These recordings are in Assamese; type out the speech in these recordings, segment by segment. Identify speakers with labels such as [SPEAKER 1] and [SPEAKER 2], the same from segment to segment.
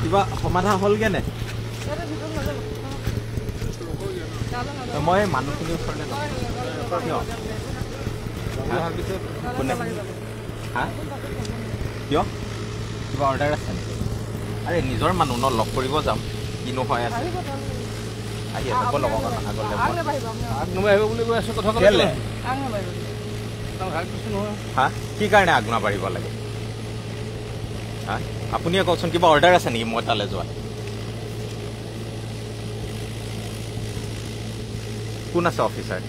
[SPEAKER 1] কিবা সমাধা হ'লগে নে মই মানুহখিনিৰ ওচৰলৈ কোনে হা কিয় কিবা অৰ্ডাৰ আছে নেকি আৰে নিজৰ মানুহ ন লগ কৰিব যাম কিনো হয় আছে আহি আছে লগৰ আগলৈ আগনবাঢ়িব বুলি কৈ আছো কথা কেলে হা কি কাৰণে আগ নাবাঢ়িব লাগে হা আপুনিয়ে কওকচোন কিবা অৰ্ডাৰ আছে নেকি মই তালৈ যোৱা কোন আছে অফিচাৰ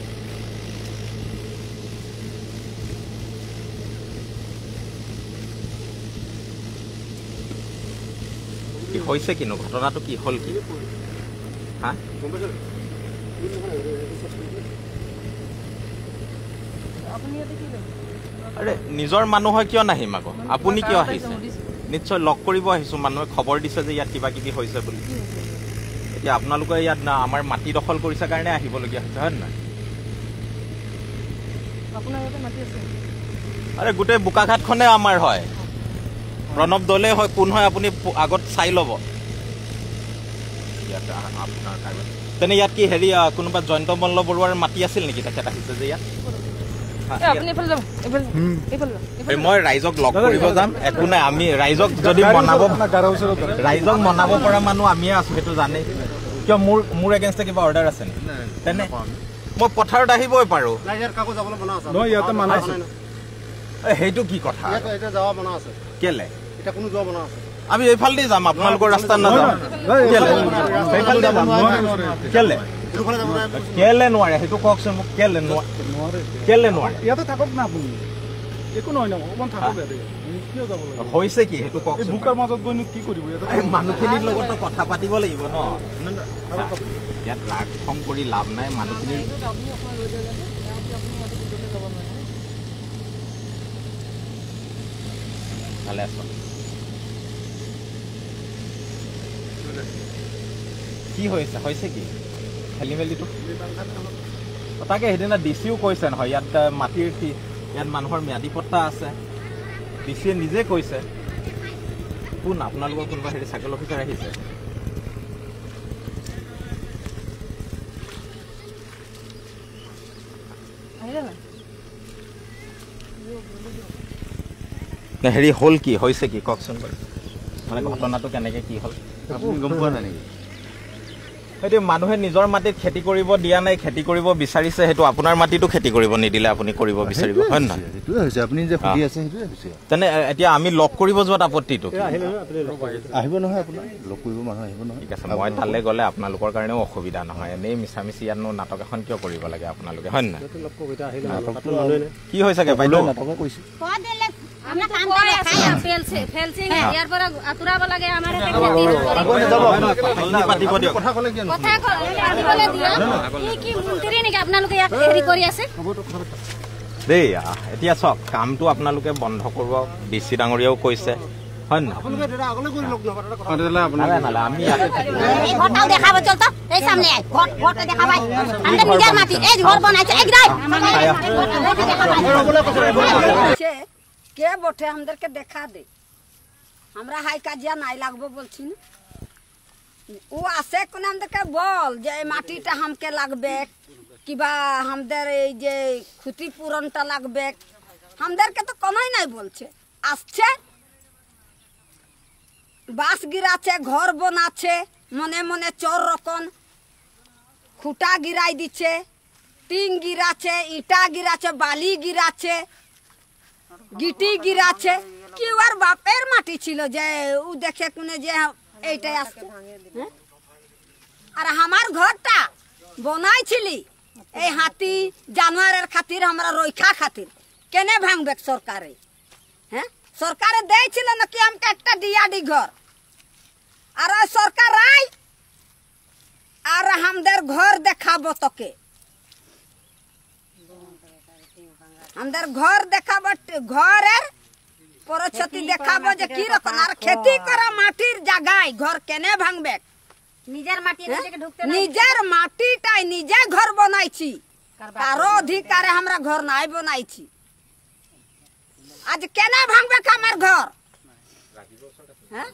[SPEAKER 1] কি হৈছে কিনো ঘটনাটো কি হ'ল কি হা আৰে নিজৰ মানুহ হয় কিয় নাহিম আকৌ আপুনি কিয় আহিছে নিশ্চয় লগ কৰিব আহিছো মানুহে খবৰ দিছে যে ইয়াত কিবা কিবি হৈছে বুলি এতিয়া আপোনালোকে ইয়াত না আমাৰ মাটি দখল কৰিছে কাৰণে আহিবলগীয়া হৈছে হয় নাই আৰে গোটেই বোকাঘাটখনে আমাৰ হয় প্ৰণৱ দলে হয় কোন হয় আপুনি আগত চাই ল'ব তেনে ইয়াত কি হেৰি কোনোবা জয়ন্ত মল্ল বৰুৱাৰ মাটি আছিল নেকি তেখেত আহিছে যে ইয়াত মই ৰাইজক লগ কৰিব যাম একো নাই আমি ৰাইজক যদি মনাব পৰা মানুহ আমিয়ে আছো সেইটো জানেই কিয় মোৰ এগেইনষ্টে কিবা অৰ্ডাৰ আছে নেকি তেনে মই পথাৰত আহিবই পাৰো সেইটো কি কথা কেলে আমি এইফালেদি যাম আপোনালোকৰ ৰাস্তাত নাযাম কেলে কেলে নোৱাৰে সেইটো কওকচোন মোক কেলে নোৱাৰে
[SPEAKER 2] ইয়াতে থাকক না আপুনি একো নহয় অকমান থাকক
[SPEAKER 1] হৈছে কি সেইটো কওক
[SPEAKER 2] বুকাৰ মাজত গৈ কি কৰিব
[SPEAKER 1] মানুহখিনিৰ লগত কথা পাতিব লাগিব ন ইয়াত ৰাগ খং কৰি লাভ নাই মানুহখিনিৰ ভালে আছ কি হৈছে কি খেলি মেলিটো তাকে সেইদিনা ডিচিও কৈছে নহয় ইয়াত মাটিৰ ইয়াত মানুহৰ ম্যাদী পট্টা আছে ডিচিয়ে নিজে কৈছে কোন আপোনালোকৰ কোনোবা হেৰি চাৰ্কেল অফিচাৰ আহিছে হেৰি হ'ল কি হৈছে কি কওকচোন বাৰু মানে ঘটনাটো কেনেকে কি হ'ল আপুনি গম পোৱা নাই নেকি সেইটো মানুহে নিজৰ মাটিত খেতি কৰিব দিয়া নাই খেতি কৰিব বিচাৰিছে সেইটো আপোনাৰ মাটিতো খেতি কৰিব নিদিলে আপুনি কৰিব বিচাৰিব হয় নহয়
[SPEAKER 2] সেইটোৱে হৈছে আপুনি যে সুধি আছে সেইটোৱে হৈছে
[SPEAKER 1] তেনে এতিয়া আমি লগ কৰিব যোৱাত আপত্তিটো
[SPEAKER 2] আহিব নহয় আপোনাৰ লগ কৰিব মানুহ আহিব নহয়
[SPEAKER 1] ঠিক আছে মই তালৈ গ'লে আপোনালোকৰ কাৰণেও অসুবিধা নহয় এনেই মিছামিছি ইয়াতনো নাটক এখন কিয় কৰিব লাগে আপোনালোকে হয় নহয় কি হৈছেগে বাইদেউ
[SPEAKER 2] নাটকে কৈছে
[SPEAKER 1] দেই এতিয়া চাওক কামটো আপোনালোকে বন্ধ কৰিব ডিচি ডাঙৰীয়াও কৈছে হয় নহয় আমি
[SPEAKER 3] কে বটে আমাদেরকে দেখা দে আমরা হাই কাজিয়া নাই লাগবো বলছি না ও আসে কোন আমাদেরকে বল যে এই মাটিটা हमके লাগবে কিবা আমাদের এই যে ক্ষতিপূরণটা লাগবে আমাদেরকে তো কোনোই নাই বলছে আসছে বাস গিরাছে ঘর বানাচ্ছে মনে মনে চোর রকম খুঁটা গিরাই দিচ্ছে টিং গিরাছে ইটা গিরাছে বালি গিরাছে গিটি গিরাছে কি আর বাপের মাটি ছিল যে ও দেখে কোনে যে এইটাই আসছে আর আমার ঘরটা বনাইছিলি এই হাতি জানোয়ারের খাতির আমরা রক্ষা খাতির কেনে ভাঙবে সরকারে হ্যাঁ সরকারে দিয়েছিল নাকি আমাকে একটা ডিয়াডি ঘর আর সরকার আই আর আমাদের ঘর দেখাবো তোকে আমাদের ঘর দেখাবো ঘরের পরিচ্ছতি দেখাবো যে কি রকম আর खेती করা মাটির জায়গায় ঘর কেনে ভাঙবে
[SPEAKER 4] নিজের মাটি ঢুকতে
[SPEAKER 3] নিজের মাটিটাই নিজে ঘর বানাইছি কারো অধিকারে আমরা ঘর নাই বানাইছি আজ কেনে ভাঙবে আমার ঘর হ্যাঁ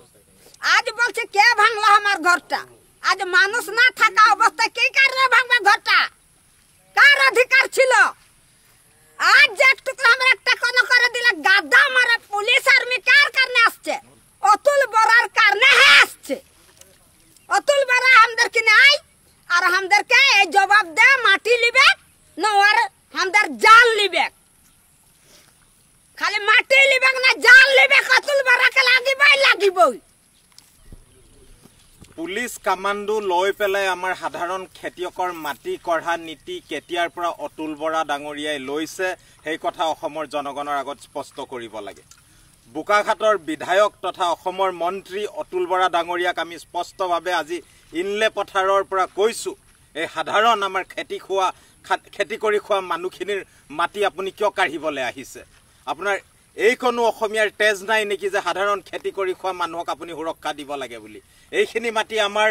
[SPEAKER 3] আজ বলছে কে ভাঙলো আমার ঘরটা? আজ মানুষ না থাকা অবস্থায় কি কারণে ভাঙবে ঘরটা? কার অধিকার ছিল? আজ যে একটু আমরা একটা কোন করে দিলে গাদা মারা পুলিশ আর্মি কার কারণে আসছে? অতুল বরার কারণে আসছে। অতুল বরা আমাদেরকে নাই আর আমাদেরকে এই জবাব দে মাটি লিবে না আর আমাদের জাল লিবে। খালি মাটি লিবে না জাল লিবে, অতুল বরাকে লাগিবই।
[SPEAKER 1] পুলিচ কামাণ্ডো লৈ পেলাই আমাৰ সাধাৰণ খেতিয়কৰ মাটি কঢ়া নীতি কেতিয়াৰ পৰা অতুল বৰা ডাঙৰীয়াই লৈছে সেই কথা অসমৰ জনগণৰ আগত স্পষ্ট কৰিব লাগে। বোকাখাটৰ বিধায়ক তথা অসমৰ মন্ত্ৰী অতুল বৰা ডাঙৰীয়াক আমি স্পষ্টভাৱে আজি ইনলে পথাৰৰ পৰা কৈছোঁ, এই সাধাৰণ আমাৰ খেতি কৰি খোৱা মানুহখিনিৰ মাটি আপুনি কিয় কাঢ়িবলৈ আহিছে? আপোনাৰ এইকণো অসমীয়াৰ তেজ নাই নেকি যে সাধাৰণ খেতি কৰি খোৱা মানুহক আপুনি সুৰক্ষা দিব লাগে বুলি? এইখিনি মাটি আমাৰ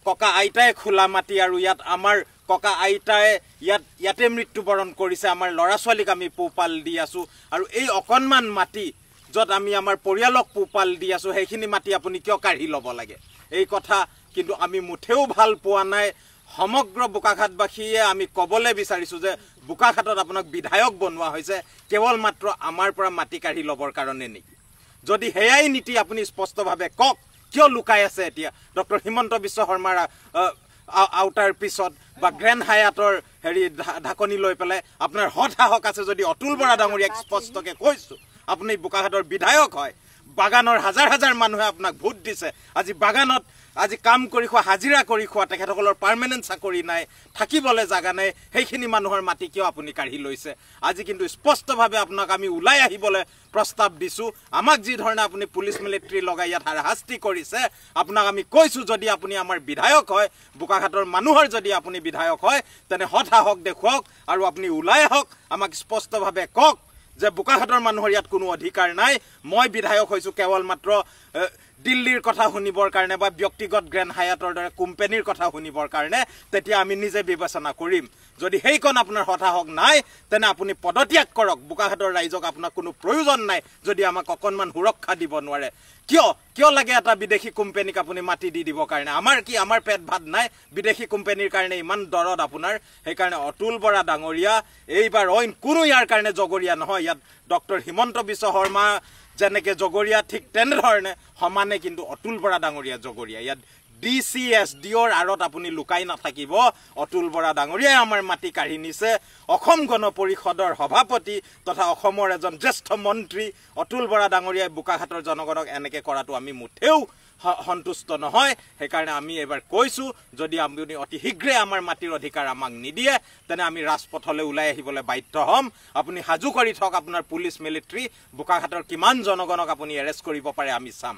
[SPEAKER 1] ককা আইতাই খোলা মাটি আৰু ইয়াত আমাৰ ককা আইতাই ইয়াতে মৃত্যুবৰণ কৰিছে। আমাৰ ল'ৰা ছোৱালীক আমি পোহপাল দি আছোঁ আৰু এই অকণমান মাটি য'ত আমি আমাৰ পৰিয়ালক পোহপাল দি আছোঁ সেইখিনি মাটি আপুনি কিয় কাঢ়ি ল'ব লাগে? এই কথা কিন্তু আমি মুঠেও ভাল পোৱা নাই। সমগ্ৰ বোকাখাটবাসীয়ে আমি ক'বলৈ বিচাৰিছোঁ যে বোকাখাটত আপোনাক বিধায়ক বনোৱা হৈছে কেৱল মাত্ৰ আমাৰ পৰা মাটি কাঢ়ি ল'বৰ কাৰণে নেকি? যদি সেয়াই নীতি আপুনি স্পষ্টভাৱে কওক, কিয় লুকাই আছে এতিয়া? ডক্টৰ হিমন্ত বিশ্ব শৰ্মাৰ আউটাৰ পিছত বা গ্ৰেণ্ড হায়াটৰ ঢাকনি লৈ পেলাই আপোনাৰ সাহস আছে যদি অতুল বৰা ডাঙৰীয়াক স্পষ্টকৈ কৈছোঁ, আপুনি বোকাখাটৰ বিধায়ক হয়, বাগানৰ হাজাৰ হাজাৰ মানুহে আপোনাক ভোট দিছে। আজি বাগানত আজি কাম কৰি খোৱা হাজিৰা কৰি খোৱা তেখেতসকলৰ পাৰ্মানেণ্ট চাকৰি নাই, থাকিবলৈ জাগা নাই, সেইখিনি মানুহৰ মাটি কিয় আপুনি কাঢ়ি লৈছে? আজি কিন্তু স্পষ্টভাৱে আপোনাক আমি ওলাই আহিবলৈ প্ৰস্তাৱ দিছোঁ। আমাক যি ধৰণে আপুনি পুলিচ মিলিটাৰী লগাই ইয়াত হাৰাশাস্তি কৰিছে, আপোনাক আমি কৈছোঁ যদি আপুনি আমাৰ বিধায়ক হয়, বোকাখাটৰ মানুহৰ যদি আপুনি বিধায়ক হয়, তেনে সাহস দেখুৱাওক আৰু আপুনি ওলাই আহক, আমাক স্পষ্টভাৱে কওক যে বোকাখাটৰ মানুহৰ ইয়াত কোনো অধিকাৰ নাই। মই বিধায়ক হৈছোঁ কেৱল মাত্ৰ দিল্লীৰ কথা শুনিবৰ কাৰণে বা ব্যক্তিগত গ্ৰেণ্ড হায়াটৰ দৰে কোম্পানীৰ কথা শুনিবৰ কাৰণে, তেতিয়া আমি নিজে বিবেচনা কৰিম। যদি সেইকণ আপোনাৰ সাহস নাই তেনে আপুনি পদত্যাগ কৰক। বোকাখাটৰ ৰাইজক আপোনাক কোনো প্ৰয়োজন নাই যদি আমাক অকণমান সুৰক্ষা দিব নোৱাৰে। কিয় লাগে এটা বিদেশী কোম্পানীক আপুনি মাটি দি দিবৰ কাৰণে? আমাৰ পেট ভাত নাই বিদেশী কোম্পানীৰ কাৰণে ইমান দৰদ আপোনাৰ? সেইকাৰণে অতুল বৰা ডাঙৰীয়া এইবাৰ অইন কোনো ইয়াৰ কাৰণে জগৰীয়া নহয়। ইয়াত ডক্টৰ হিমন্ত বিশ্ব শৰ্মা যেনেকৈ জগৰীয়া ঠিক তেনেধৰণে সমানে কিন্তু অতুল বৰা ডাঙৰীয়া জগৰীয়া। ইয়াত DCSDৰ আঁৰত আপুনি লুকাই নাথাকিব। অতুল বৰা ডাঙৰীয়াই আমাৰ মাটি কাঢ়ি নিছে। অসম গণ পৰিষদৰ সভাপতি তথা অসমৰ এজন জ্যেষ্ঠ মন্ত্ৰী অতুল বৰা ডাঙৰীয়াই বোকাখাটৰ জনগণক এনেকৈ কৰাটো আমি মুঠেও সন্তুষ্ট নহয়। সেইকাৰণে আমি এইবাৰ কৈছোঁ, যদি আপুনি অতি শীঘ্ৰে আমাৰ মাটিৰ অধিকাৰ আমাক নিদিয়ে তেনে আমি ৰাজপথলৈ ওলাই আহিবলৈ বাধ্য হ'ম। আপুনি সাজু কৰি থওক আপোনাৰ পুলিচ মিলিটাৰী, বোকাখাটৰ কিমান জনগণক আপুনি এৰেষ্ট কৰিব পাৰে আমি চাম।